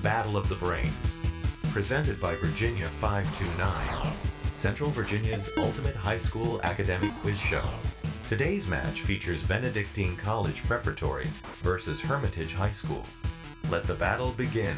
Battle of the Brains, presented by Virginia 529, Central Virginia's ultimate high school academic quiz show. Today's match features Benedictine College Preparatory versus Hermitage High School. Let the battle begin.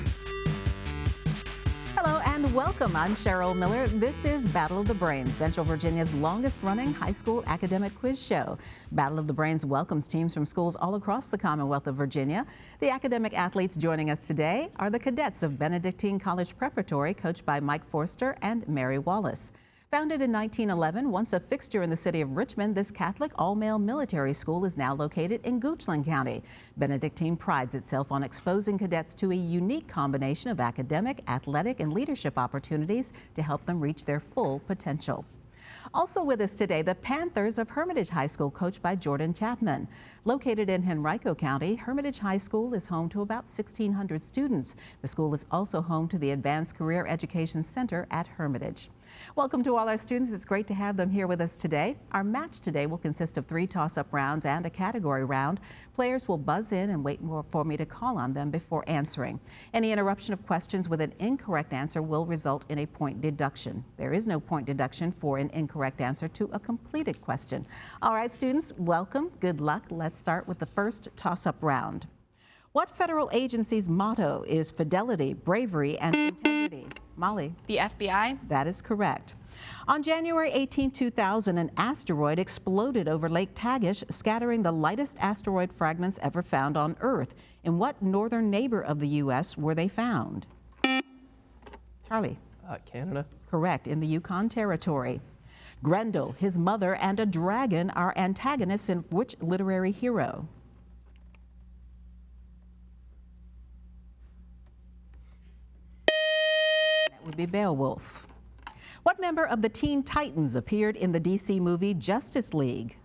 Hello and welcome. I'm Cheryl Miller. This is Battle of the Brains, Central Virginia's longest-running high school academic quiz show. Battle of the Brains welcomes teams from schools all across the Commonwealth of Virginia. The academic athletes joining us today are the cadets of Benedictine College Preparatory, coached by Mike Forster and Mary Wallace. Founded in 1911, once a fixture in the city of Richmond, this Catholic all-male military school is now located in Goochland County. Benedictine prides itself on exposing cadets to a unique combination of academic, athletic, and leadership opportunities to help them reach their full potential. Also with us today, the Panthers of Hermitage High School, coached by Jordan Chapman. Located in Henrico County, Hermitage High School is home to about 1,600 students. The school is also home to the Advanced Career Education Center at Hermitage. Welcome to all our students. It's great to have them here with us today. Our match today will consist of 3 toss-up rounds and a category round. Players will buzz in and wait for me to call on them before answering. Any interruption of questions with an incorrect answer will result in a point deduction. There is no point deduction for an incorrect answer to a completed question. All right, students, welcome. Good luck. Let's start with the first toss-up round. What federal agency's motto is fidelity, bravery, and integrity? Molly? The FBI? That is correct. On January 18, 2000, an asteroid exploded over Lake Tagish, scattering the lightest asteroid fragments ever found on Earth. In what northern neighbor of the U.S. were they found? Charlie? Canada. Correct, in the Yukon Territory. Grendel, his mother, and a dragon are antagonists in which literary hero? Would be Beowulf. What member of the Teen Titans appeared in the DC movie Justice League?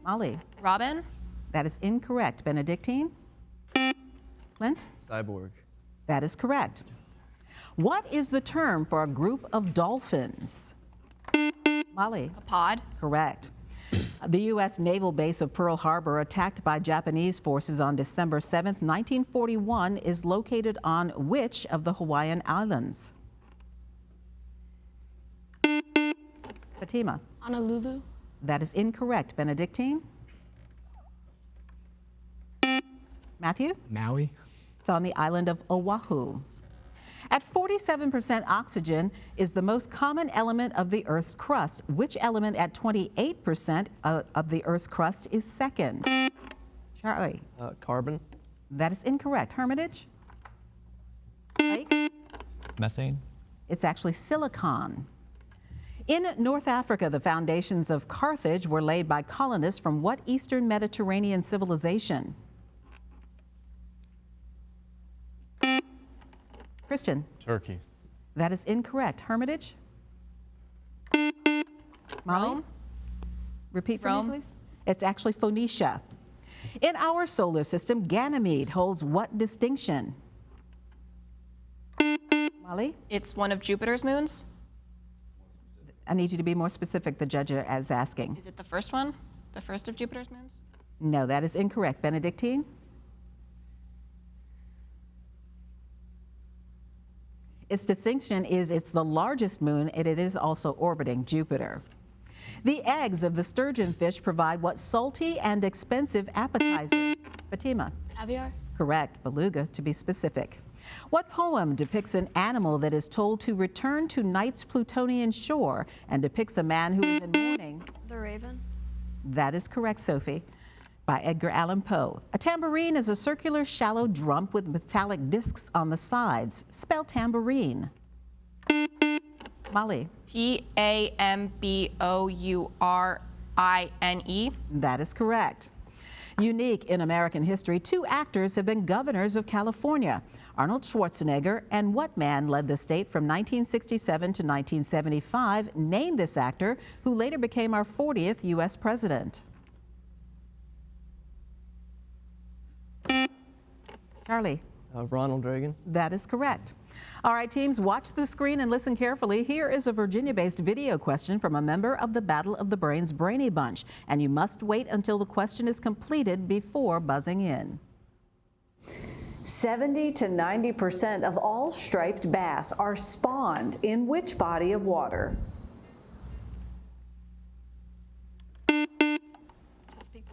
Molly? Robin? That is incorrect. Benedictine? Clint? Cyborg. That is correct. What is the term for a group of dolphins? Molly? A pod? Correct. The U.S. naval base of Pearl Harbor, attacked by Japanese forces on December 7, 1941, is located on which of the Hawaiian islands? Fatima? Honolulu? That is incorrect. Benedictine? Matthew? Maui. It's on the island of Oahu. At 47%, oxygen is the most common element of the Earth's crust. Which element at 28% of the Earth's crust is second? Charlie? Carbon. That is incorrect. Hermitage? Blake? Methane. It's actually silicon. In North Africa, the foundations of Carthage were laid by colonists from what Eastern Mediterranean civilization? Christian? Turkey. That is incorrect. Hermitage? Molly? Rome? Repeat for Rome. me, please. It's actually Phoenicia. In our solar system, Ganymede holds what distinction? Molly? It's one of Jupiter's moons? I need you to be more specific, the judge is asking. Is it the first one? The first of Jupiter's moons? No, that is incorrect. Benedictine? Its distinction is it's the largest moon, and it is also orbiting Jupiter. The eggs of the sturgeonfish provide what salty and expensive appetizer? Fatima? Caviar? Correct. Beluga, to be specific. What poem depicts an animal that is told to return to night's Plutonian shore and depicts a man who is in mourning? The Raven? That is correct, Sophie. By Edgar Allan Poe. A tambourine is a circular, shallow drum with metallic discs on the sides. Spell tambourine. Molly? Tambourine. That is correct. Unique in American history, 2 actors have been governors of California. Arnold Schwarzenegger and what man led the state from 1967 to 1975? Name this actor, who later became our 40th U.S. president. Charlie? Ronald Reagan. That is correct. All right, teams, watch the screen and listen carefully. Here is a Virginia-based video question from a member of the Battle of the Brains Brainy Bunch, and you must wait until the question is completed before buzzing in. 70 to 90% of all striped bass are spawned in which body of water?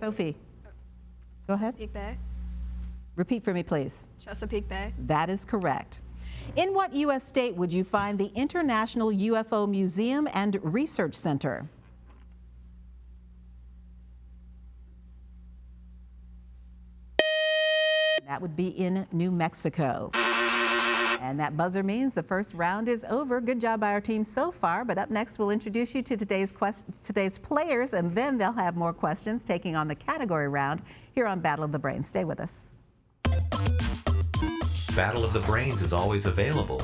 Sophie, go ahead. Chesapeake Bay. Repeat for me, please. Chesapeake Bay. That is correct. In what U.S. state would you find the International UFO Museum and Research Center? That would be in New Mexico. And that buzzer means the first round is over. Good job by our team so far, but up next we'll introduce you to today's players, and then they'll have more questions taking on the category round here on Battle of the Brains. Stay with us. Battle of the Brains is always available.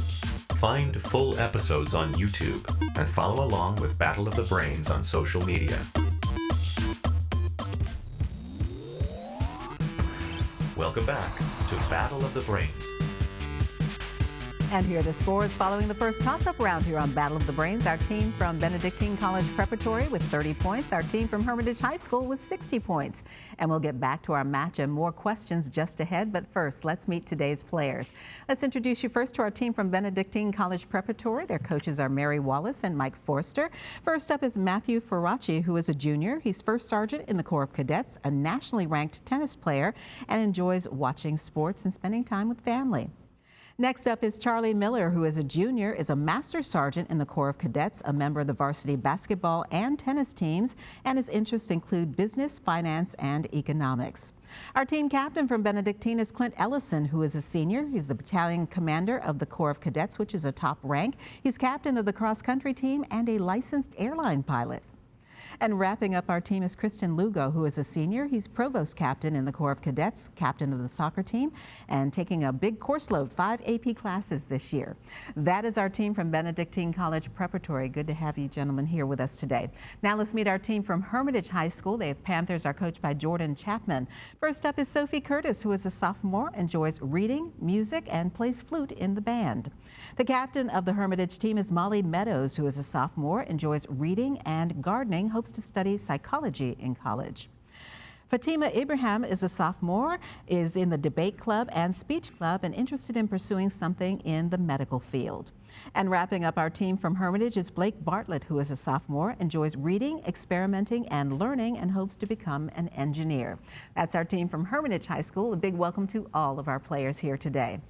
Find full episodes on YouTube and follow along with Battle of the Brains on social media. Welcome back to Battle of the Brains. And here are the scores following the first toss-up round here on Battle of the Brains. Our team from Benedictine College Preparatory with 30 points. Our team from Hermitage High School with 60 points. And we'll get back to our match and more questions just ahead. But first, let's meet today's players. Let's introduce you first to our team from Benedictine College Preparatory. Their coaches are Mary Wallace and Mike Forster. First up is Matthew Ferracci, who is a junior. He's first sergeant in the Corps of Cadets, a nationally ranked tennis player, and enjoys watching sports and spending time with family. Next up is Charlie Miller, who is a junior, is a master sergeant in the Corps of Cadets, a member of the varsity basketball and tennis teams, and his interests include business, finance, and economics. Our team captain from Benedictine is Clint Ellison, who is a senior. He's the battalion commander of the Corps of Cadets, which is a top rank. He's captain of the cross-country team and a licensed airline pilot. And wrapping up our team is Kristen Lugo, who is a senior. He's provost captain in the Corps of Cadets, captain of the soccer team, and taking a big course load, 5 AP classes this year. That is our team from Benedictine College Preparatory. Good to have you gentlemen here with us today. Now let's meet our team from Hermitage High School. The Panthers are coached by Jordan Chapman. First up is Sophie Curtis, who is a sophomore, enjoys reading, music, and plays flute in the band. The captain of the Hermitage team is Molly Meadows, who is a sophomore, enjoys reading and gardening, hopes to study psychology in college. Fatima Ibrahim is a sophomore, is in the debate club and speech club, and interested in pursuing something in the medical field. And wrapping up our team from Hermitage is Blake Bartlett, who is a sophomore, enjoys reading, experimenting, and learning, and hopes to become an engineer. That's our team from Hermitage High School. A big welcome to all of our players here today.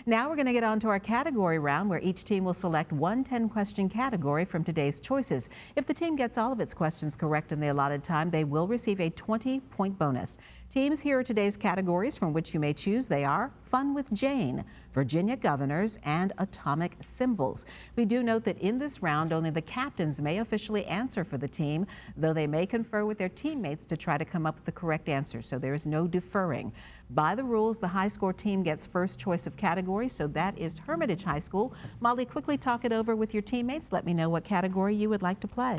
Now we're going to get on to our category round, where each team will select one 10-question category from today's choices. If the team gets all of its questions correct in the allotted time, they will receive a 20-point bonus. Teams, here are today's categories from which you may choose. They are Fun with Jane, Virginia Governors, and Atomic Symbols. We do note that in this round, only the captains may officially answer for the team, though they may confer with their teammates to try to come up with the correct answer, so there is no deferring. By the rules, the high score team gets first choice of category, so that is Hermitage High School. Molly, quickly talk it over with your teammates. Let me know what category you would like to play.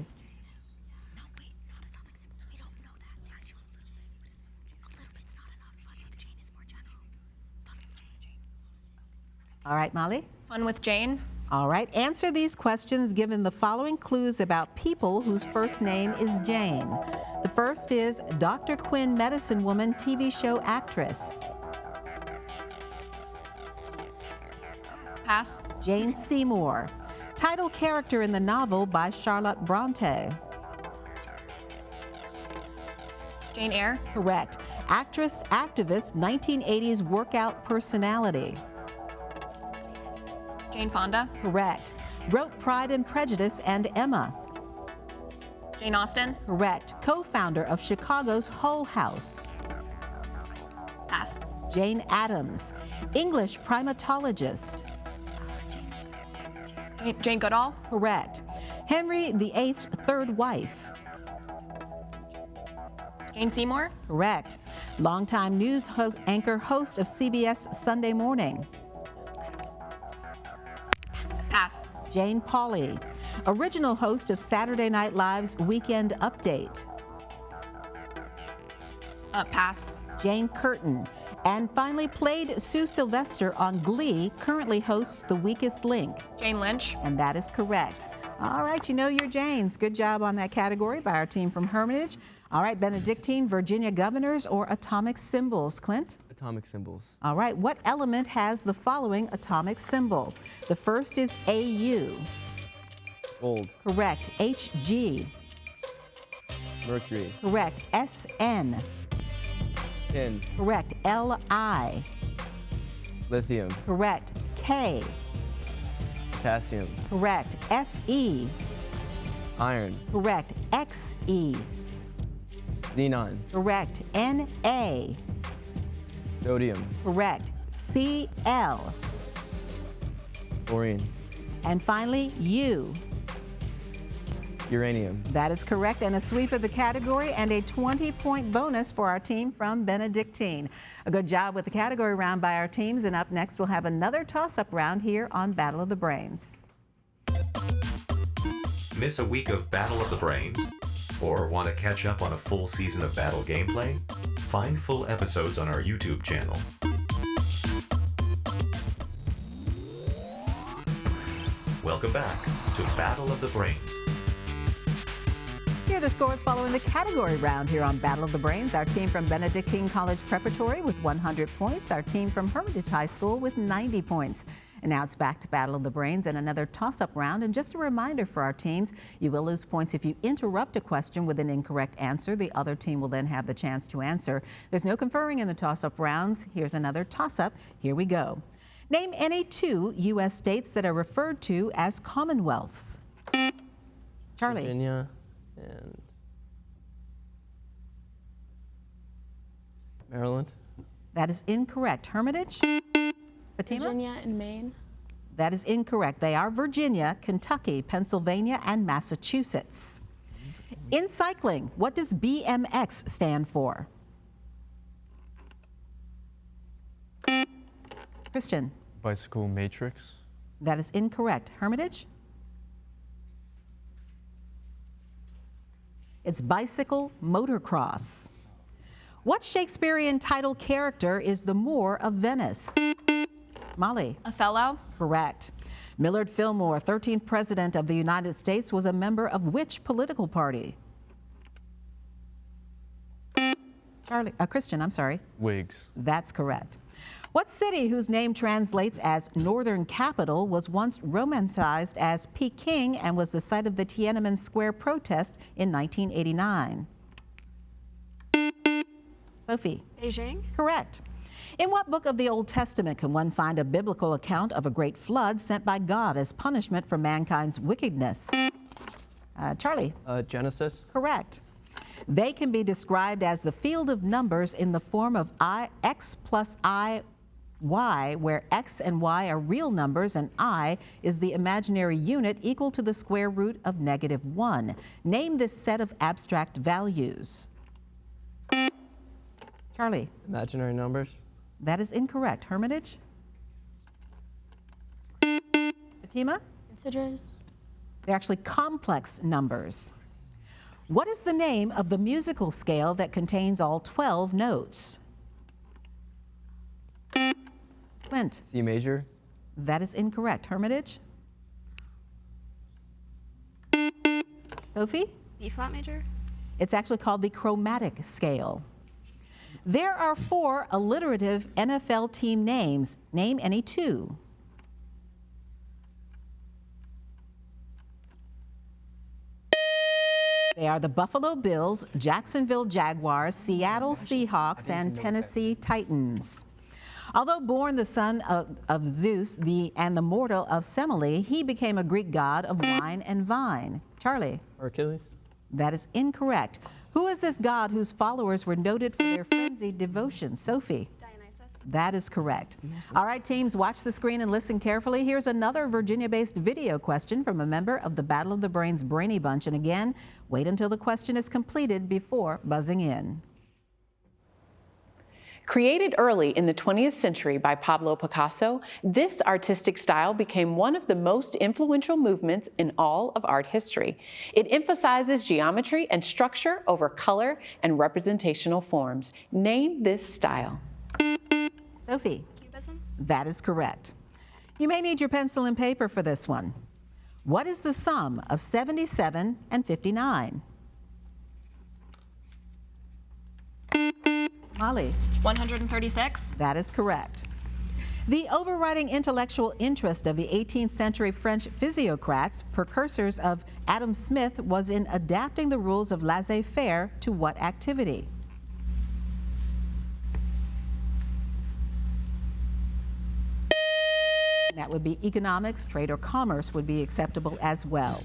All right, Molly? Fun with Jane. All right, answer these questions given the following clues about people whose first name is Jane. The first is Dr. Quinn, Medicine Woman, TV show actress. Pass. Jane Seymour. Title character in the novel by Charlotte Bronte. Jane Eyre. Correct. Actress, activist, 1980s workout personality. Jane Fonda. Correct. Wrote Pride and Prejudice and Emma. Jane Austen. Correct. Co-founder of Chicago's Hull House. Pass. Jane Addams. English primatologist. Jane Goodall. Correct. Henry VIII's third wife. Jane Seymour. Correct. Longtime news anchor, host of CBS Sunday Morning. Pass. Jane Pauley. Original host of Saturday Night Live's Weekend Update. Pass. Jane Curtin. And finally played Sue Sylvester on Glee, currently hosts The Weakest Link. Jane Lynch. And that is correct. All right, you know your Janes. Good job on that category by our team from Hermitage. All right, Benedictine, Virginia Governors, or Atomic Symbols. Clint? Atomic symbols. All right, what element has the following atomic symbol? The first is Au. Gold. Correct. Hg. Mercury. Correct. Sn. Tin. Correct. Li. Lithium. Correct. K. Potassium. Correct. Fe. Iron. Correct. Xe. Xenon. Correct. Na. Sodium. Correct. Cl. Chlorine. And finally, U. Uranium. That is correct, and a sweep of the category and a 20-point bonus for our team from Benedictine. A good job with the category round by our teams, and up next we'll have another toss-up round here on Battle of the Brains. Miss a week of Battle of the Brains? Or want to catch up on a full season of Battle gameplay? Find full episodes on our YouTube channel. Welcome back to Battle of the Brains. Here are the scores following the category round here on Battle of the Brains. Our team from Benedictine College Preparatory with 100 points. Our team from Hermitage High School with 90 points. And now it's back to Battle of the Brains and another toss-up round. And just a reminder for our teams, you will lose points if you interrupt a question with an incorrect answer. The other team will then have the chance to answer. There's no conferring in the toss-up rounds. Here's another toss-up. Here we go. Name any two U.S. states that are referred to as commonwealths. Charlie. Virginia and Maryland. That is incorrect. Hermitage? Fatima? Virginia and Maine. That is incorrect. They are Virginia, Kentucky, Pennsylvania, and Massachusetts. In cycling, what does BMX stand for? Christian? Bicycle matrix. That is incorrect. Hermitage? It's bicycle motocross. What Shakespearean title character is the Moor of Venice? Molly? Othello. Correct. Millard Fillmore, 13th President of the United States, was a member of which political party? Christian, I'm sorry. Whigs. That's correct. What city whose name translates as Northern Capital was once romanticized as Peking and was the site of the Tiananmen Square protest in 1989? Sophie? Beijing. Correct. In what book of the Old Testament can one find a biblical account of a great flood sent by God as punishment for mankind's wickedness? Charlie? Genesis. Correct. They can be described as the field of numbers in the form of x plus I, y, where x and y are real numbers and I is the imaginary unit equal to the square root of -1. Name this set of abstract values. Charlie? Imaginary numbers. That is incorrect. Hermitage? Fatima? Integers. They're actually complex numbers. What is the name of the musical scale that contains all 12 notes? Clint? C major. That is incorrect. Hermitage? Sophie? B flat major. It's actually called the chromatic scale. There are 4 alliterative NFL team names. Name any 2. They are the Buffalo Bills, Jacksonville Jaguars, Seattle Seahawks, and Tennessee Titans. Although born the son of Zeus and the mortal of Semele, he became a Greek god of wine and vine. Charlie? Hercules. That is incorrect. Who is this god whose followers were noted for their frenzied devotion? Sophie? Dionysus. That is correct. All right, teams, watch the screen and listen carefully. Here's another Virginia-based video question from a member of the Battle of the Brains Brainy Bunch. And again, wait until the question is completed before buzzing in. Created early in the 20th century by Pablo Picasso, this artistic style became one of the most influential movements in all of art history. It emphasizes geometry and structure over color and representational forms. Name this style. Sophie? Cubism. That is correct. You may need your pencil and paper for this one. What is the sum of 77 and 59? Molly? 136. That is correct. The overriding intellectual interest of the 18th century French physiocrats, precursors of Adam Smith, was in adapting the rules of laissez-faire to what activity? That would be economics, trade, or commerce would be acceptable as well.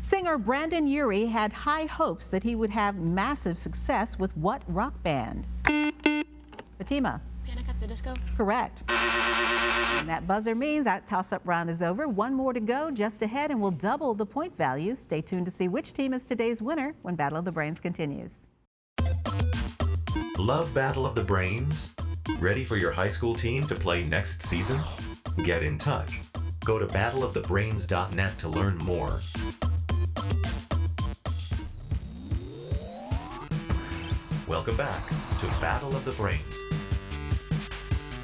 Singer Brandon Urie had high hopes that he would have massive success with what rock band? Fatima? Panic at the Disco. Correct. And that buzzer means that toss-up round is over. One more to go just ahead, and we'll double the point value. Stay tuned to see which team is today's winner when Battle of the Brains continues. Love Battle of the Brains? Ready for your high school team to play next season? Get in touch. Go to battleofthebrains.net to learn more. Welcome back to Battle of the Brains.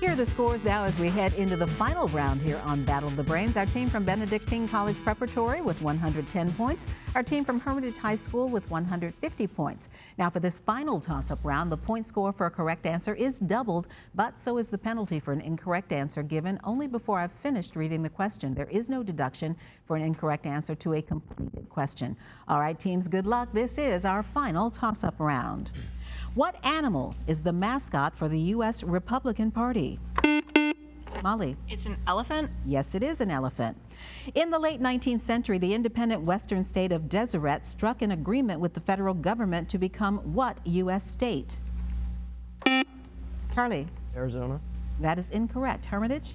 Here are the scores now as we head into the final round here on Battle of the Brains. Our team from Benedictine College Preparatory with 110 points. Our team from Hermitage High School with 150 points. Now for this final toss-up round, the point score for a correct answer is doubled, but so is the penalty for an incorrect answer given only before I've finished reading the question. There is no deduction for an incorrect answer to a completed question. All right, teams, good luck. This is our final toss-up round. What animal is the mascot for the U.S. Republican Party? Molly? It's an elephant. Yes, it is an elephant. In the late 19th century, the independent western state of Deseret struck an agreement with the federal government to become what U.S. state? Charlie? Arizona. That is incorrect. Hermitage?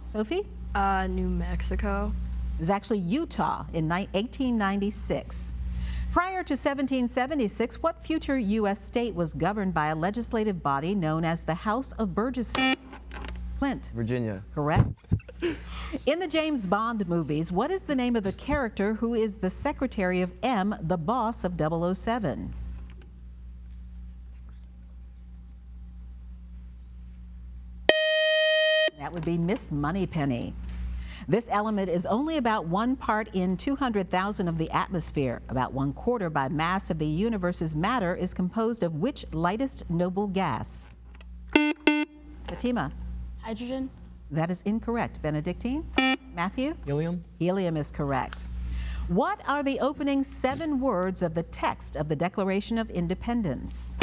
Sophie? New Mexico. It was actually Utah in 1896. Prior to 1776, what future U.S. state was governed by a legislative body known as the House of Burgesses? Clint? Virginia. Correct. In the James Bond movies, what is the name of the character who is the secretary of M, the boss of 007? That would be Miss Moneypenny. This element is only about 1 part in 200,000 of the atmosphere. About 1/4 by mass of the universe's matter is composed of which lightest noble gas? Fatima? Hydrogen. That is incorrect. Benedictine? Matthew? Helium. Helium is correct. What are the opening 7 words of the text of the Declaration of Independence?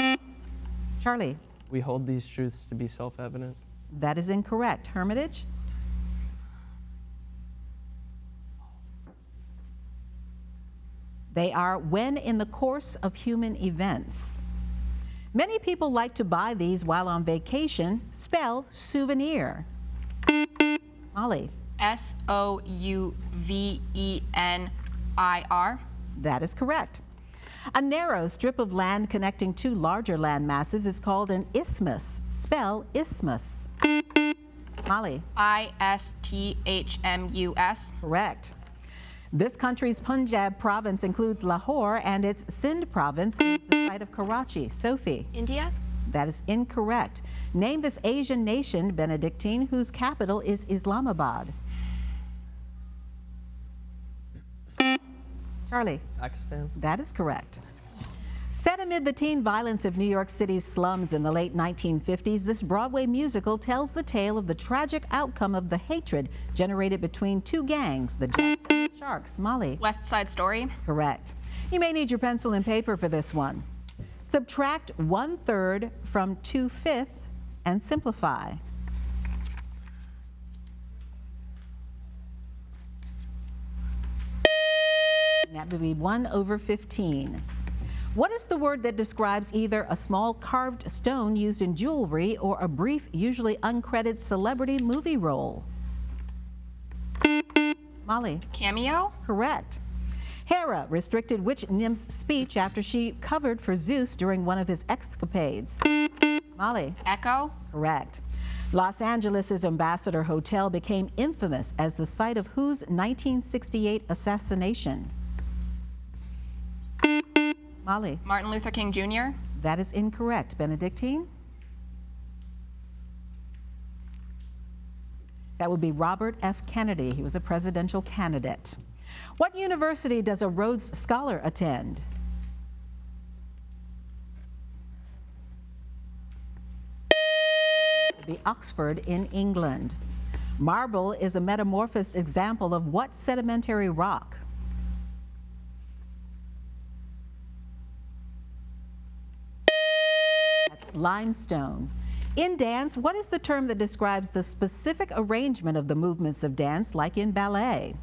Charlie? We hold these truths to be self-evident. That is incorrect. Hermitage? They are when in the course of human events. Many people like to buy these while on vacation. Spell souvenir. Molly? SOUVENIR. That is correct. A narrow strip of land connecting 2 larger land masses is called an isthmus. Spell isthmus. Molly? ISTHMUS. Correct. This country's Punjab province includes Lahore, and its Sindh province is the site of Karachi. Sophie? India. That is incorrect. Name this Asian nation, Benedictine, whose capital is Islamabad. Charlie? Pakistan. That is correct. Set amid the teen violence of New York City's slums in the late 1950s, this Broadway musical tells the tale of the tragic outcome of the hatred generated between 2 gangs, the Jets and the Sharks. Molly? West Side Story. Correct. You may need your pencil and paper for this one. Subtract 1/3 from 2/5 and simplify. And that would be 1/15. What is the word that describes either a small carved stone used in jewelry or a brief, usually uncredited celebrity movie role? Molly? Cameo. Correct. Hera restricted which nymph's speech after she covered for Zeus during one of his escapades? Molly? Echo. Correct. Los Angeles' Ambassador Hotel became infamous as the site of whose 1968 assassination? Molly? Martin Luther King Jr. That is incorrect. Benedictine? That would be Robert F. Kennedy. He was a presidential candidate. What university does a Rhodes Scholar attend? be Oxford in England. Marble is a metamorphosed example of what sedimentary rock? That's limestone. In dance, what is the term that describes the specific arrangement of the movements of dance, like in ballet?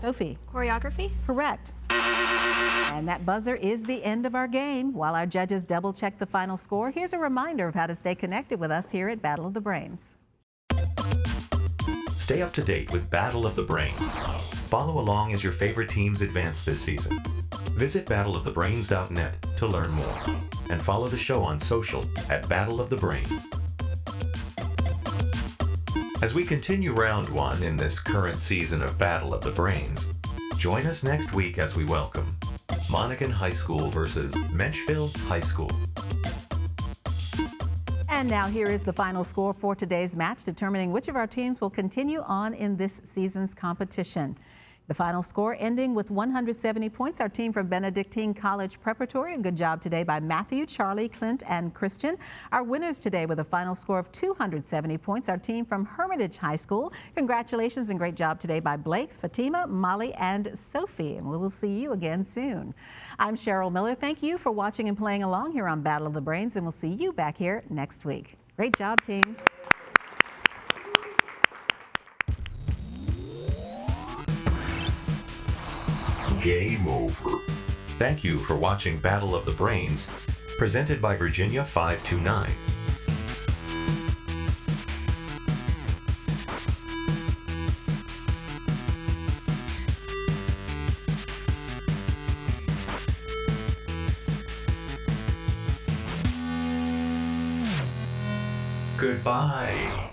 Sophie. Choreography? Correct. And that buzzer is the end of our game. While our judges double check the final score, here's a reminder of how to stay connected with us here at Battle of the Brains. Stay up to date with Battle of the Brains. Follow along as your favorite teams advance this season. Visit battleofthebrains.net to learn more. And follow the show on social at Battle of the Brains. As we continue round one in this current season of Battle of the Brains, join us next week as we welcome Monacan High School versus Menchville High School. And now here is the final score for today's match, determining which of our teams will continue on in this season's competition. The final score ending with 170 points. Our team from Benedictine College Preparatory. A good job today by Matthew, Charlie, Clint, and Christian. Our winners today with a final score of 270 points. Our team from Hermitage High School. Congratulations and great job today by Blake, Fatima, Molly, and Sophie. And we will see you again soon. I'm Cheryl Miller. Thank you for watching and playing along here on Battle of the Brains, and we'll see you back here next week. Great job, teams. Game over. Thank you for watching Battle of the Brains, presented by Virginia 529. Goodbye.